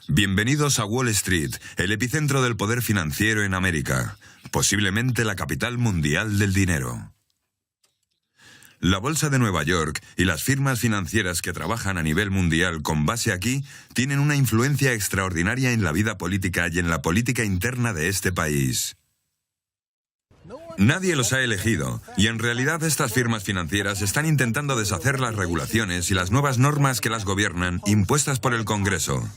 Bienvenidos a Wall Street, el epicentro del poder financiero en América, posiblemente la capital mundial del dinero. La Bolsa de Nueva York y las firmas financieras que trabajan a nivel mundial con base aquí tienen una influencia extraordinaria en la vida política y en la política interna de este país. Nadie los ha elegido, y en realidad estas firmas financieras están intentando deshacer las regulaciones y las nuevas normas que las gobiernan impuestas por el Congreso.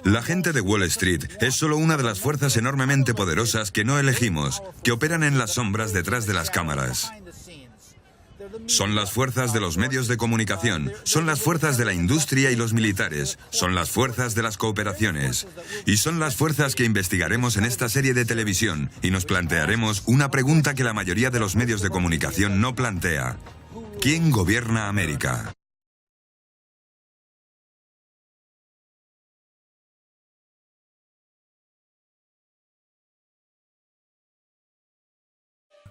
La gente de Wall Street es solo una de las fuerzas enormemente poderosas que no elegimos, que operan en las sombras detrás de las cámaras. Son las fuerzas de los medios de comunicación, son las fuerzas de la industria y los militares, son las fuerzas de las cooperaciones. Y son las fuerzas que investigaremos en esta serie de televisión y nos plantearemos una pregunta que la mayoría de los medios de comunicación no plantea. ¿Quién gobierna América?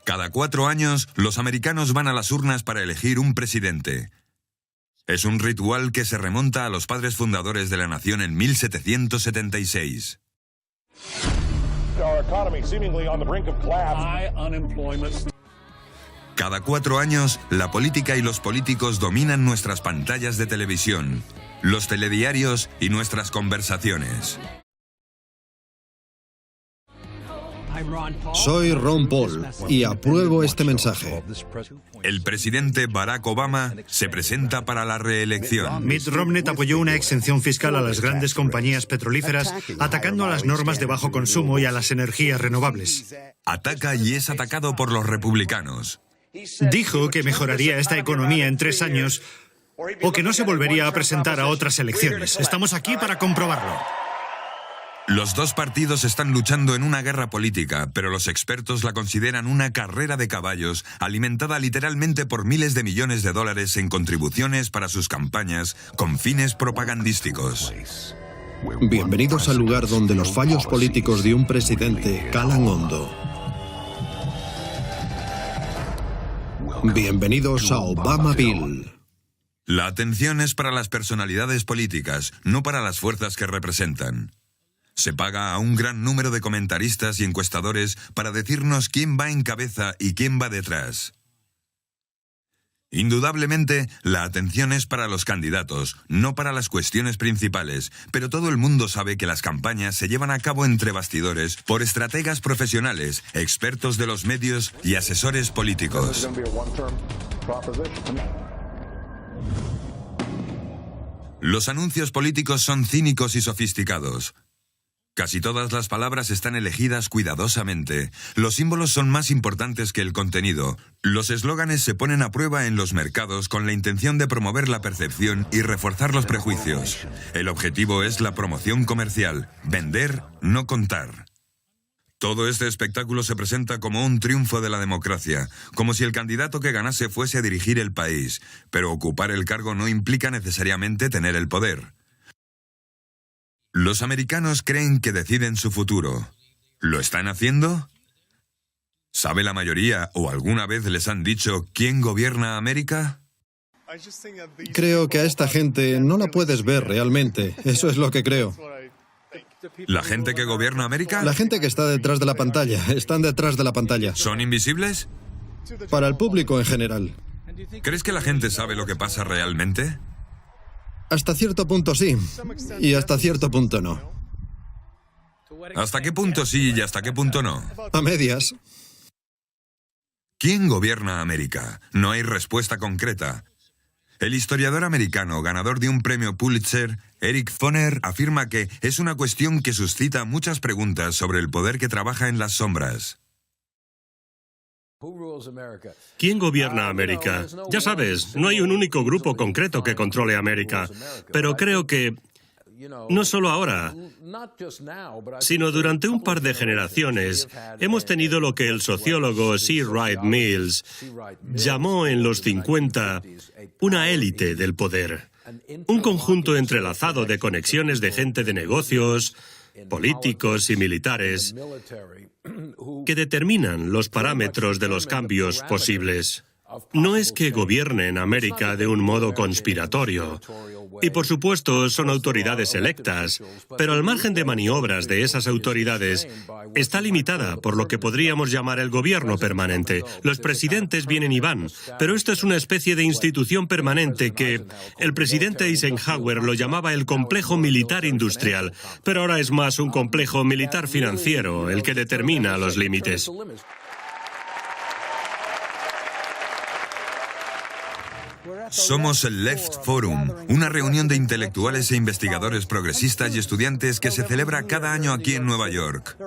Cada 4 años, los americanos van a las urnas para elegir un presidente. Es un ritual que se remonta a los padres fundadores de la nación en 1776. Cada 4 años, la política y los políticos dominan nuestras pantallas de televisión, los telediarios y nuestras conversaciones. Soy Ron Paul y apruebo este mensaje. El presidente Barack Obama se presenta para la reelección. Mitt Romney apoyó una exención fiscal a las grandes compañías petrolíferas, atacando a las normas de bajo consumo y a las energías renovables. Ataca y es atacado por los republicanos. Dijo que mejoraría esta economía en 3 años o que no se volvería a presentar a otras elecciones. Estamos aquí para comprobarlo. Los dos partidos están luchando en una guerra política, pero los expertos la consideran una carrera de caballos alimentada literalmente por miles de millones de dólares en contribuciones para sus campañas con fines propagandísticos. Bienvenidos al lugar donde los fallos políticos de un presidente calan hondo. Bienvenidos a Obamaville. La atención es para las personalidades políticas, no para las fuerzas que representan. Se paga a un gran número de comentaristas y encuestadores para decirnos quién va en cabeza y quién va detrás. Indudablemente, la atención es para los candidatos, no para las cuestiones principales, pero todo el mundo sabe que las campañas se llevan a cabo entre bastidores por estrategas profesionales, expertos de los medios y asesores políticos. Los anuncios políticos son cínicos y sofisticados. Casi todas las palabras están elegidas cuidadosamente. Los símbolos son más importantes que el contenido. Los eslóganes se ponen a prueba en los mercados con la intención de promover la percepción y reforzar los prejuicios. El objetivo es la promoción comercial. Vender, no contar. Todo este espectáculo se presenta como un triunfo de la democracia, como si el candidato que ganase fuese a dirigir el país. Pero ocupar el cargo no implica necesariamente tener el poder. Los americanos creen que deciden su futuro. ¿Lo están haciendo? ¿Sabe la mayoría o alguna vez les han dicho quién gobierna América? Creo que a esta gente no la puedes ver realmente. Eso es lo que creo. ¿La gente que gobierna América? La gente que está detrás de la pantalla. Están detrás de la pantalla. ¿Son invisibles? Para el público en general. ¿Crees que la gente sabe lo que pasa realmente? Hasta cierto punto sí. Y hasta cierto punto no. ¿Hasta qué punto sí y hasta qué punto no? A medias. ¿Quién gobierna América? No hay respuesta concreta. El historiador americano, ganador de un premio Pulitzer, Eric Foner, afirma que es una cuestión que suscita muchas preguntas sobre el poder que trabaja en las sombras. ¿Quién gobierna América? Ya sabes, no hay un único grupo concreto que controle América, pero creo que no solo ahora, sino durante un par de generaciones, hemos tenido lo que el sociólogo C. Wright Mills llamó en los 50 una élite del poder. Un conjunto entrelazado de conexiones de gente de negocios, políticos y militares que determinan los parámetros de los cambios posibles. No es que gobiernen América de un modo conspiratorio. Y por supuesto son autoridades electas, pero el margen de maniobras de esas autoridades está limitada por lo que podríamos llamar el gobierno permanente. Los presidentes vienen y van, pero esto es una especie de institución permanente que el presidente Eisenhower lo llamaba el complejo militar industrial, pero ahora es más un complejo militar financiero el que determina los límites. Somos el Left Forum, una reunión de intelectuales e investigadores progresistas y estudiantes que se celebra cada año aquí en Nueva York.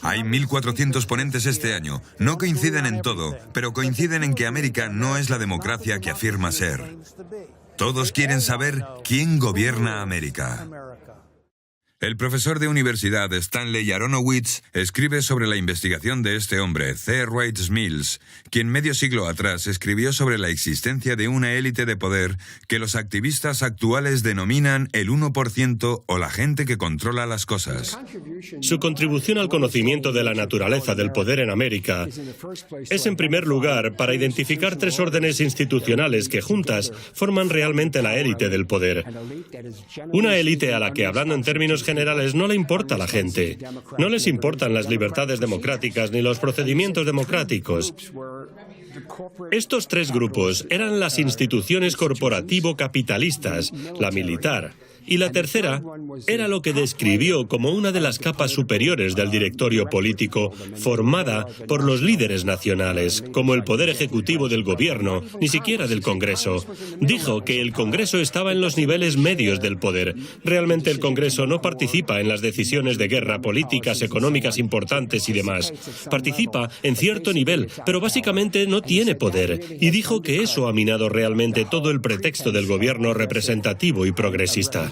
Hay 1.400 ponentes este año. No coinciden en todo, pero coinciden en que América no es la democracia que afirma ser. Todos quieren saber quién gobierna América. El profesor de universidad Stanley Aronowitz escribe sobre la investigación de este hombre, C. Wright Mills, quien medio siglo atrás escribió sobre la existencia de una élite de poder que los activistas actuales denominan el 1% o la gente que controla las cosas. Su contribución al conocimiento de la naturaleza del poder en América es, en primer lugar, para identificar tres órdenes institucionales que juntas forman realmente la élite del poder. Una élite a la que, hablando en términos generales, no le importa la gente. No les importan las libertades democráticas ni los procedimientos democráticos. Estos tres grupos eran las instituciones corporativo-capitalistas, la militar, y la tercera era lo que describió como una de las capas superiores del directorio político, formada por los líderes nacionales, como el poder ejecutivo del gobierno, ni siquiera del Congreso. Dijo que el Congreso estaba en los niveles medios del poder. Realmente el Congreso no participa en las decisiones de guerra, políticas, económicas importantes y demás. Participa en cierto nivel, pero básicamente no tiene poder. Y dijo que eso ha minado realmente todo el pretexto del gobierno representativo y progresista.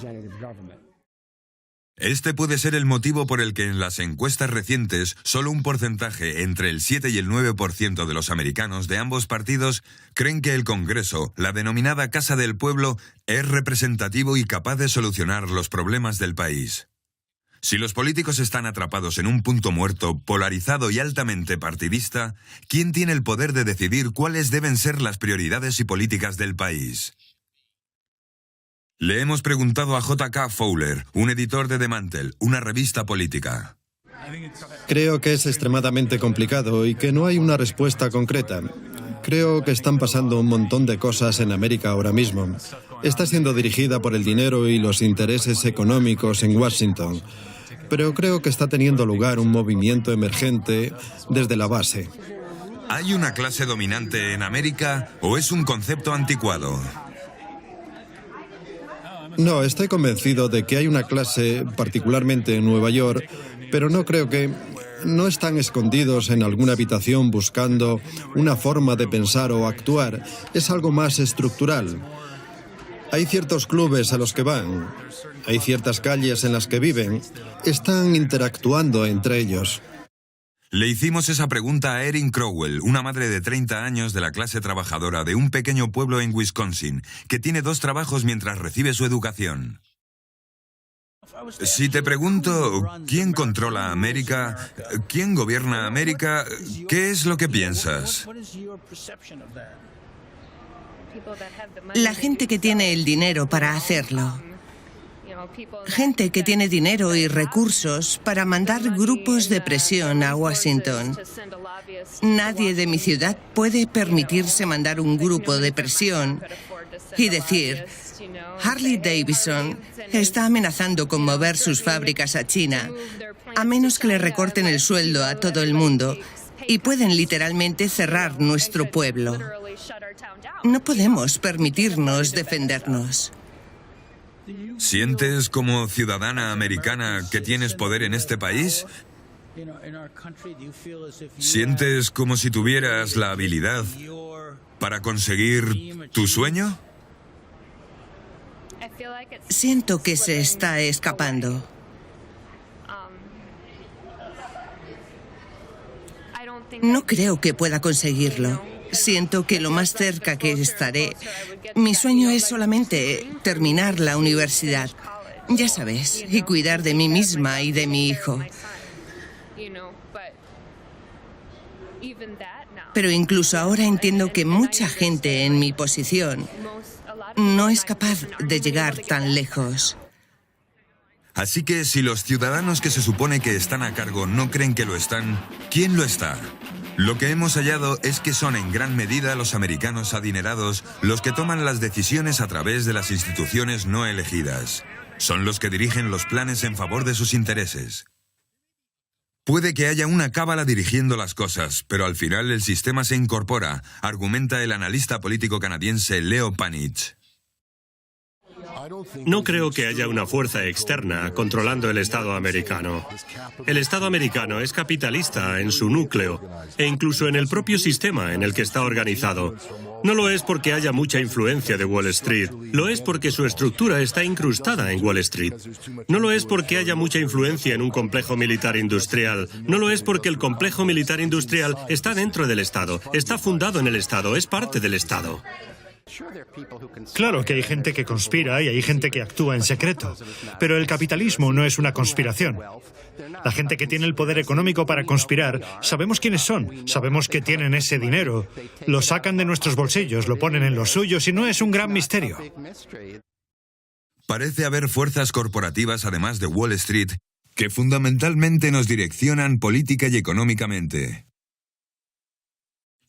Este puede ser el motivo por el que en las encuestas recientes solo un porcentaje entre el 7 y el 9% de los americanos de ambos partidos creen que el Congreso, la denominada Casa del Pueblo, es representativo y capaz de solucionar los problemas del país. Si los políticos están atrapados en un punto muerto, polarizado y altamente partidista, ¿quién tiene el poder de decidir cuáles deben ser las prioridades y políticas del país? Le hemos preguntado a J.K. Fowler, un editor de The Mantle, una revista política. Creo que es extremadamente complicado y que no hay una respuesta concreta. Creo que están pasando un montón de cosas en América ahora mismo. Está siendo dirigida por el dinero y los intereses económicos en Washington. Pero creo que está teniendo lugar un movimiento emergente desde la base. ¿Hay una clase dominante en América o es un concepto anticuado? No, estoy convencido de que hay una clase, particularmente en Nueva York, pero no creo que... No están escondidos en alguna habitación buscando una forma de pensar o actuar. Es algo más estructural. Hay ciertos clubes a los que van. Hay ciertas calles en las que viven. Están interactuando entre ellos. Le hicimos esa pregunta a Erin Crowell, una madre de 30 años de la clase trabajadora de un pequeño pueblo en Wisconsin, que tiene 2 trabajos mientras recibe su educación. Si te pregunto, ¿quién controla América? ¿Quién gobierna América? ¿Qué es lo que piensas? La gente que tiene el dinero para hacerlo. Gente que tiene dinero y recursos para mandar grupos de presión a Washington. Nadie de mi ciudad puede permitirse mandar un grupo de presión y decir: Harley Davidson está amenazando con mover sus fábricas a China, a menos que le recorten el sueldo a todo el mundo, y pueden literalmente cerrar nuestro pueblo. No podemos permitirnos defendernos. ¿Sientes como ciudadana americana que tienes poder en este país? ¿Sientes como si tuvieras la habilidad para conseguir tu sueño? Siento que se está escapando. No creo que pueda conseguirlo. Siento que lo más cerca que estaré... Mi sueño es solamente terminar la universidad, ya sabes, y cuidar de mí misma y de mi hijo. Pero incluso ahora entiendo que mucha gente en mi posición no es capaz de llegar tan lejos. Así que si los ciudadanos que se supone que están a cargo no creen que lo están, ¿quién lo está? Lo que hemos hallado es que son en gran medida los americanos adinerados los que toman las decisiones a través de las instituciones no elegidas. Son los que dirigen los planes en favor de sus intereses. Puede que haya una cábala dirigiendo las cosas, pero al final el sistema se incorpora, argumenta el analista político canadiense Leo Panitch. No creo que haya una fuerza externa controlando el Estado americano. El Estado americano es capitalista en su núcleo e incluso en el propio sistema en el que está organizado. No lo es porque haya mucha influencia de Wall Street, lo es porque su estructura está incrustada en Wall Street. No lo es porque haya mucha influencia en un complejo militar industrial, no lo es porque el complejo militar industrial está dentro del Estado, está fundado en el Estado, es parte del Estado. Claro que hay gente que conspira y hay gente que actúa en secreto, pero el capitalismo no es una conspiración. La gente que tiene el poder económico para conspirar, sabemos quiénes son, sabemos que tienen ese dinero, lo sacan de nuestros bolsillos, lo ponen en los suyos y no es un gran misterio. Parece haber fuerzas corporativas, además de Wall Street, que fundamentalmente nos direccionan política y económicamente.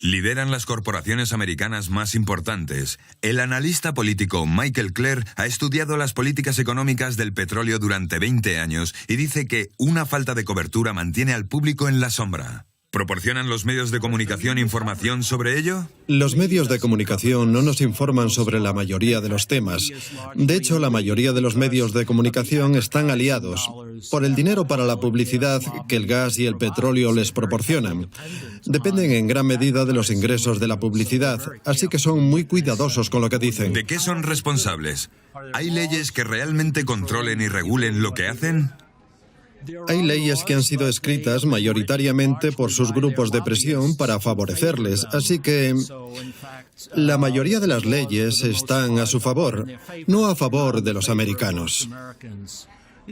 Lideran las corporaciones americanas más importantes. El analista político Michael Clare ha estudiado las políticas económicas del petróleo durante 20 años y dice que una falta de cobertura mantiene al público en la sombra. ¿Proporcionan los medios de comunicación información sobre ello? Los medios de comunicación no nos informan sobre la mayoría de los temas. De hecho, la mayoría de los medios de comunicación están aliados por el dinero para la publicidad que el gas y el petróleo les proporcionan. Dependen en gran medida de los ingresos de la publicidad, así que son muy cuidadosos con lo que dicen. ¿De qué son responsables? ¿Hay leyes que realmente controlen y regulen lo que hacen? Hay leyes que han sido escritas mayoritariamente por sus grupos de presión para favorecerles, así que la mayoría de las leyes están a su favor, no a favor de los americanos.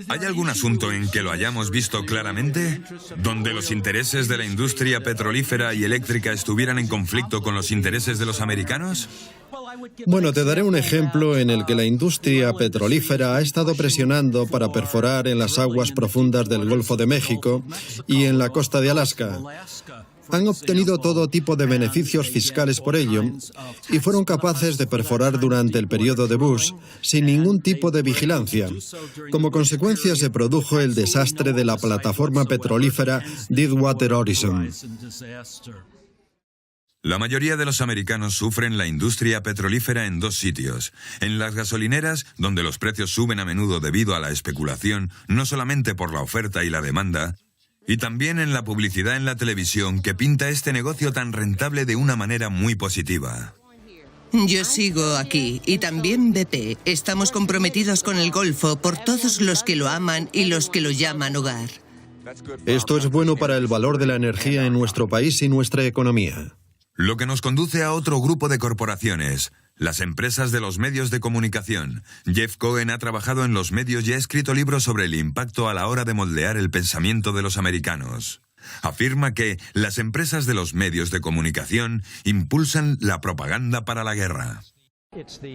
¿Hay algún asunto en que lo hayamos visto claramente? ¿Donde los intereses de la industria petrolífera y eléctrica estuvieran en conflicto con los intereses de los americanos? Bueno, te daré un ejemplo en el que la industria petrolífera ha estado presionando para perforar en las aguas profundas del Golfo de México y en la costa de Alaska. Han obtenido todo tipo de beneficios fiscales por ello y fueron capaces de perforar durante el periodo de Bush sin ningún tipo de vigilancia. Como consecuencia se produjo el desastre de la plataforma petrolífera Deepwater Horizon. La mayoría de los americanos sufren la industria petrolífera en dos sitios. En las gasolineras, donde los precios suben a menudo debido a la especulación, no solamente por la oferta y la demanda, y también en la publicidad en la televisión que pinta este negocio tan rentable de una manera muy positiva. Yo sigo aquí y también BP. Estamos comprometidos con el Golfo por todos los que lo aman y los que lo llaman hogar. Esto es bueno para el valor de la energía en nuestro país y nuestra economía. Lo que nos conduce a otro grupo de corporaciones, las empresas de los medios de comunicación. Jeff Cohen ha trabajado en los medios y ha escrito libros sobre el impacto a la hora de moldear el pensamiento de los americanos. Afirma que las empresas de los medios de comunicación impulsan la propaganda para la guerra.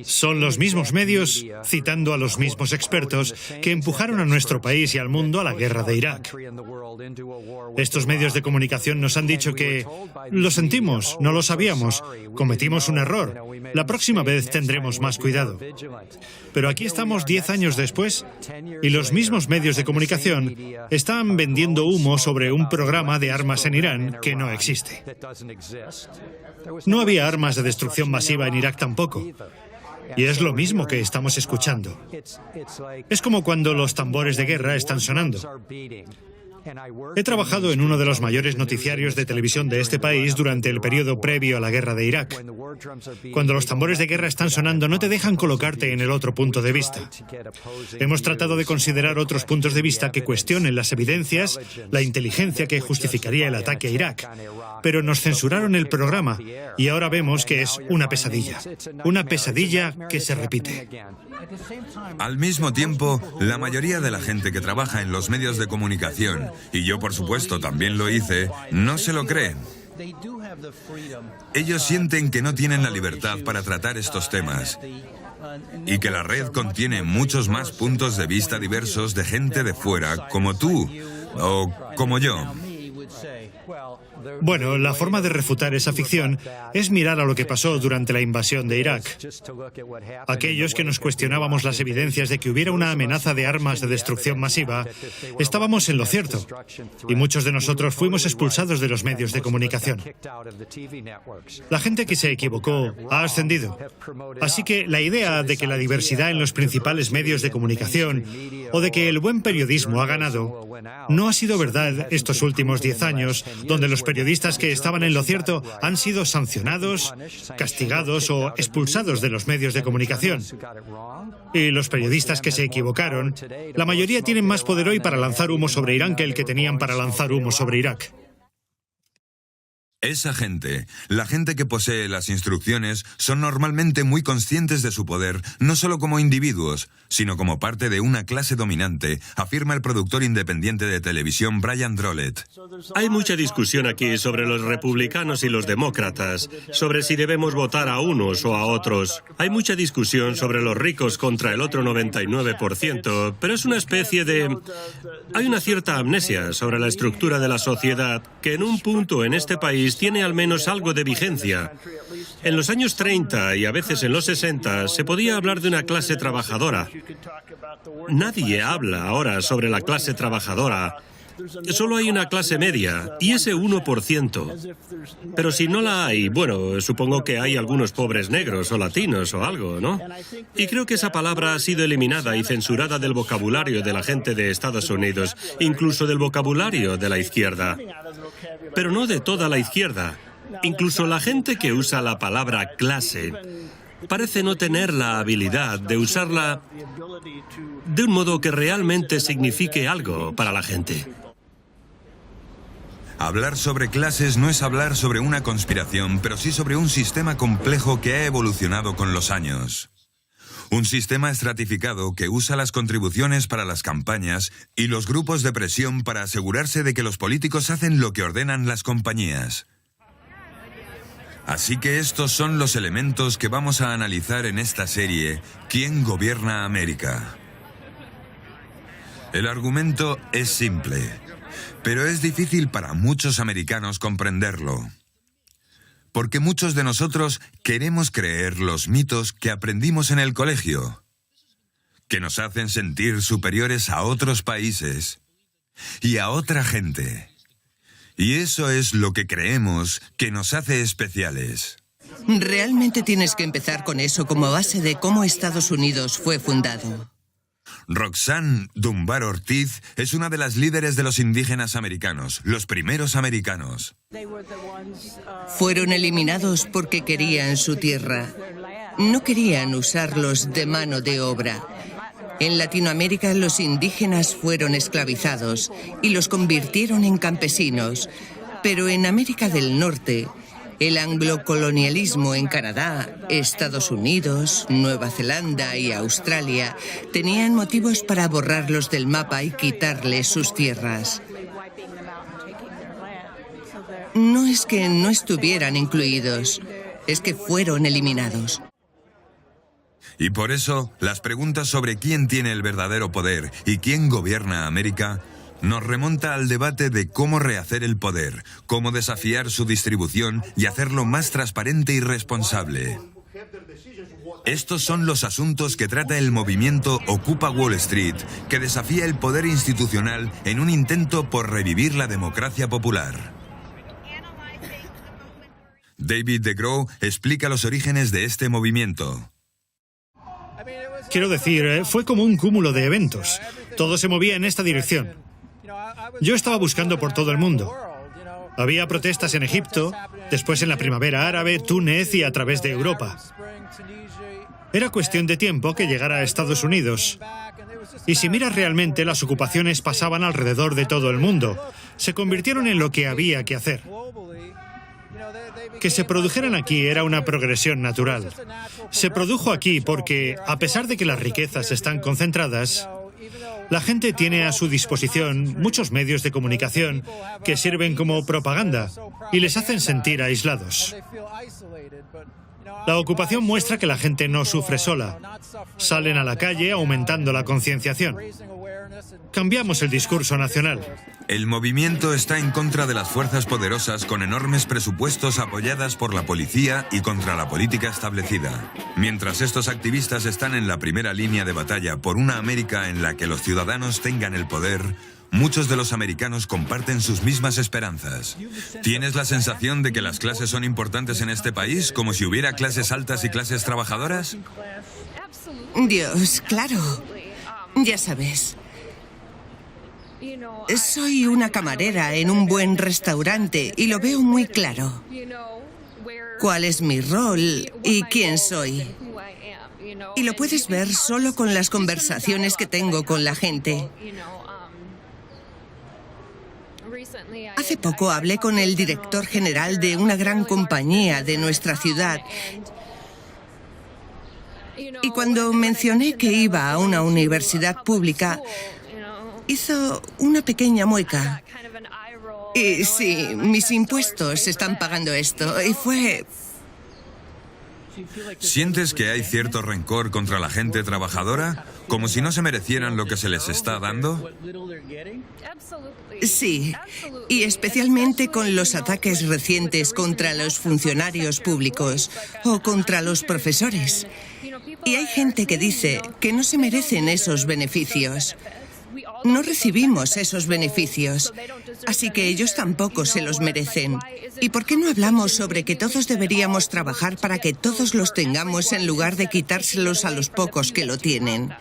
Son los mismos medios, citando a los mismos expertos, que empujaron a nuestro país y al mundo a la guerra de Irak. Estos medios de comunicación nos han dicho que lo sentimos, no lo sabíamos, cometimos un error, la próxima vez tendremos más cuidado. Pero aquí estamos 10 años después y los mismos medios de comunicación están vendiendo humo sobre un programa de armas en Irán que no existe. No había armas de destrucción masiva en Irak tampoco. Y es lo mismo que estamos escuchando. Es como cuando los tambores de guerra están sonando. He trabajado en uno de los mayores noticiarios de televisión de este país durante el periodo previo a la guerra de Irak. Cuando los tambores de guerra están sonando, no te dejan colocarte en el otro punto de vista. Hemos tratado de considerar otros puntos de vista que cuestionen las evidencias, la inteligencia que justificaría el ataque a Irak. Pero nos censuraron el programa y ahora vemos que es una pesadilla que se repite. Al mismo tiempo, la mayoría de la gente que trabaja en los medios de comunicación, y yo por supuesto también lo hice, no se lo creen. Ellos sienten que no tienen la libertad para tratar estos temas y que la red contiene muchos más puntos de vista diversos de gente de fuera, como tú o como yo. Bueno, la forma de refutar esa ficción es mirar a lo que pasó durante la invasión de Irak. Aquellos que nos cuestionábamos las evidencias de que hubiera una amenaza de armas de destrucción masiva, estábamos en lo cierto, y muchos de nosotros fuimos expulsados de los medios de comunicación. La gente que se equivocó ha ascendido. Así que la idea de que la diversidad en los principales medios de comunicación o de que el buen periodismo ha ganado no ha sido verdad estos últimos 10 años, donde los periodistas que estaban en lo cierto han sido sancionados, castigados o expulsados de los medios de comunicación. Y los periodistas que se equivocaron, la mayoría tienen más poder hoy para lanzar humo sobre Irán que el que tenían para lanzar humo sobre Irak. Esa gente, la gente que posee las instrucciones, son normalmente muy conscientes de su poder, no solo como individuos, sino como parte de una clase dominante, afirma el productor independiente de televisión Brian Drolet. Hay mucha discusión aquí sobre los republicanos y los demócratas, sobre si debemos votar a unos o a otros. Hay mucha discusión sobre los ricos contra el otro 99%, pero es una especie de... Hay una cierta amnesia sobre la estructura de la sociedad que en un punto en este país tiene al menos algo de vigencia. En los años 30 y a veces en los 60 se podía hablar de una clase trabajadora. Nadie habla ahora sobre la clase trabajadora. Solo hay una clase media, y ese 1%. Pero si no la hay, bueno, supongo que hay algunos pobres negros o latinos o algo, ¿no? Y creo que esa palabra ha sido eliminada y censurada del vocabulario de la gente de Estados Unidos, incluso del vocabulario de la izquierda. Pero no de toda la izquierda. Incluso la gente que usa la palabra clase parece no tener la habilidad de usarla de un modo que realmente signifique algo para la gente. Hablar sobre clases no es hablar sobre una conspiración, pero sí sobre un sistema complejo que ha evolucionado con los años. Un sistema estratificado que usa las contribuciones para las campañas y los grupos de presión para asegurarse de que los políticos hacen lo que ordenan las compañías. Así que estos son los elementos que vamos a analizar en esta serie, ¿Quién gobierna América? El argumento es simple, pero es difícil para muchos americanos comprenderlo. Porque muchos de nosotros queremos creer los mitos que aprendimos en el colegio, que nos hacen sentir superiores a otros países y a otra gente. Y eso es lo que creemos que nos hace especiales. Realmente tienes que empezar con eso como base de cómo Estados Unidos fue fundado. Roxanne Dunbar Ortiz es una de las líderes de los indígenas americanos, los primeros americanos. Fueron eliminados porque querían su tierra. No querían usarlos de mano de obra. En Latinoamérica los indígenas fueron esclavizados y los convirtieron en campesinos. Pero en América del Norte, el anglocolonialismo en Canadá, Estados Unidos, Nueva Zelanda y Australia tenían motivos para borrarlos del mapa y quitarles sus tierras. No es que no estuvieran incluidos, es que fueron eliminados. Y por eso, las preguntas sobre quién tiene el verdadero poder y quién gobierna América nos remonta al debate de cómo rehacer el poder, cómo desafiar su distribución y hacerlo más transparente y responsable. Estos son los asuntos que trata el movimiento Ocupa Wall Street, que desafía el poder institucional en un intento por revivir la democracia popular. David DeGrow explica los orígenes de este movimiento. Quiero decir, fue como un cúmulo de eventos. Todo se movía en esta dirección. Yo estaba buscando por todo el mundo. Había protestas en Egipto, después en la primavera árabe, Túnez y a través de Europa. Era cuestión de tiempo que llegara a Estados Unidos. Y si miras realmente, las ocupaciones pasaban alrededor de todo el mundo. Se convirtieron en lo que había que hacer. Que se produjeran aquí era una progresión natural. Se produjo aquí porque, a pesar de que las riquezas están concentradas, La gente tiene a su disposición muchos medios de comunicación que sirven como propaganda y les hacen sentir aislados. La ocupación muestra que la gente no sufre sola. Salen a la calle aumentando la concienciación. Cambiamos el discurso nacional. El movimiento está en contra de las fuerzas poderosas con enormes presupuestos apoyadas por la policía y contra la política establecida. Mientras estos activistas están en la primera línea de batalla por una América en la que los ciudadanos tengan el poder, muchos de los americanos comparten sus mismas esperanzas. ¿Tienes la sensación de que las clases son importantes en este país, como si hubiera clases altas y clases trabajadoras? Dios, claro. Ya sabes. Soy una camarera en un buen restaurante y lo veo muy claro. ¿Cuál es mi rol y quién soy? Y lo puedes ver solo con las conversaciones que tengo con la gente. Hace poco hablé con el director general de una gran compañía de nuestra ciudad. Y cuando mencioné que iba a una universidad pública, hizo una pequeña mueca. Y sí, mis impuestos están pagando esto. Y fue... ¿Sientes que hay cierto rencor contra la gente trabajadora? ¿Como si no se merecieran lo que se les está dando? Sí, y especialmente con los ataques recientes contra los funcionarios públicos o contra los profesores. Y hay gente que dice que no se merecen esos beneficios. No recibimos esos beneficios, así que ellos tampoco se los merecen. ¿Y por qué no hablamos sobre que todos deberíamos trabajar para que todos los tengamos en lugar de quitárselos a los pocos que lo tienen?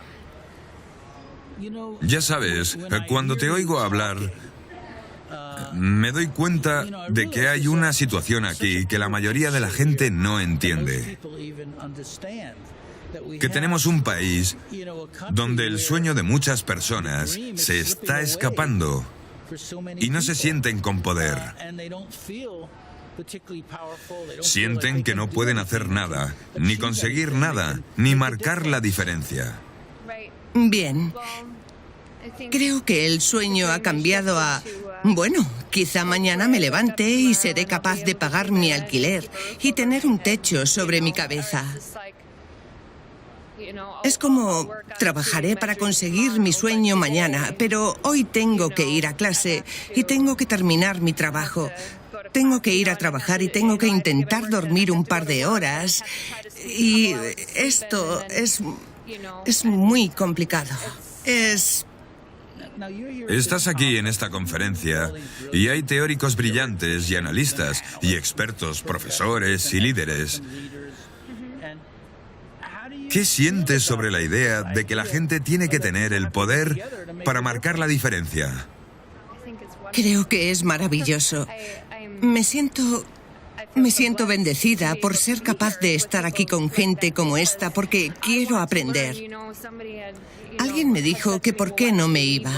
Ya sabes, cuando te oigo hablar, me doy cuenta de que hay una situación aquí que la mayoría de la gente no entiende. Que tenemos un país donde el sueño de muchas personas se está escapando y no se sienten con poder. Sienten que no pueden hacer nada, ni conseguir nada, ni marcar la diferencia. Bien. Creo que el sueño ha cambiado a... Bueno, quizá mañana me levante y seré capaz de pagar mi alquiler y tener un techo sobre mi cabeza. Es como, trabajaré para conseguir mi sueño mañana, pero hoy tengo que ir a clase y tengo que terminar mi trabajo. Tengo que ir a trabajar y tengo que intentar dormir un par de horas. Y esto es muy complicado. Estás aquí en esta conferencia y hay teóricos brillantes y analistas y expertos, profesores y líderes. ¿Qué sientes sobre la idea de que la gente tiene que tener el poder para marcar la diferencia? Creo que es maravilloso. Me siento bendecida por ser capaz de estar aquí con gente como esta porque quiero aprender. Alguien me dijo que por qué no me iba.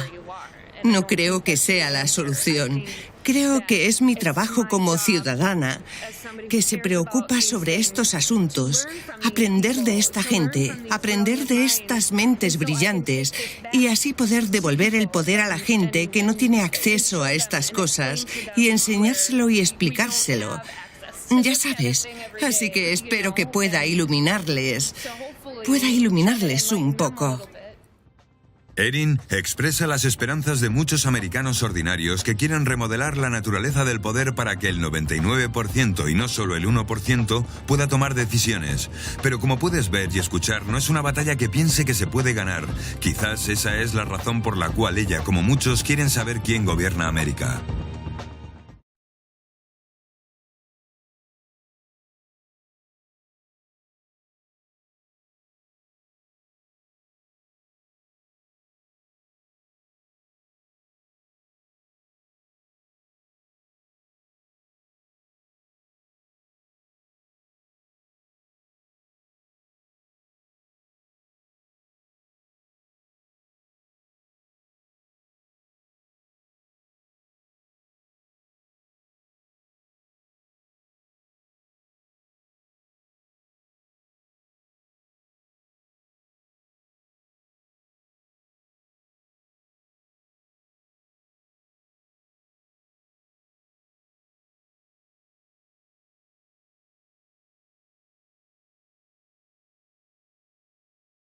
No creo que sea la solución. Creo que es mi trabajo como ciudadana que se preocupa sobre estos asuntos, aprender de esta gente, aprender de estas mentes brillantes y así poder devolver el poder a la gente que no tiene acceso a estas cosas y enseñárselo y explicárselo. Ya sabes, así que espero que pueda iluminarles un poco. Erin expresa las esperanzas de muchos americanos ordinarios que quieren remodelar la naturaleza del poder para que el 99% y no solo el 1% pueda tomar decisiones. Pero como puedes ver y escuchar, no es una batalla que piense que se puede ganar. Quizás esa es la razón por la cual ella, como muchos, quieren saber quién gobierna América.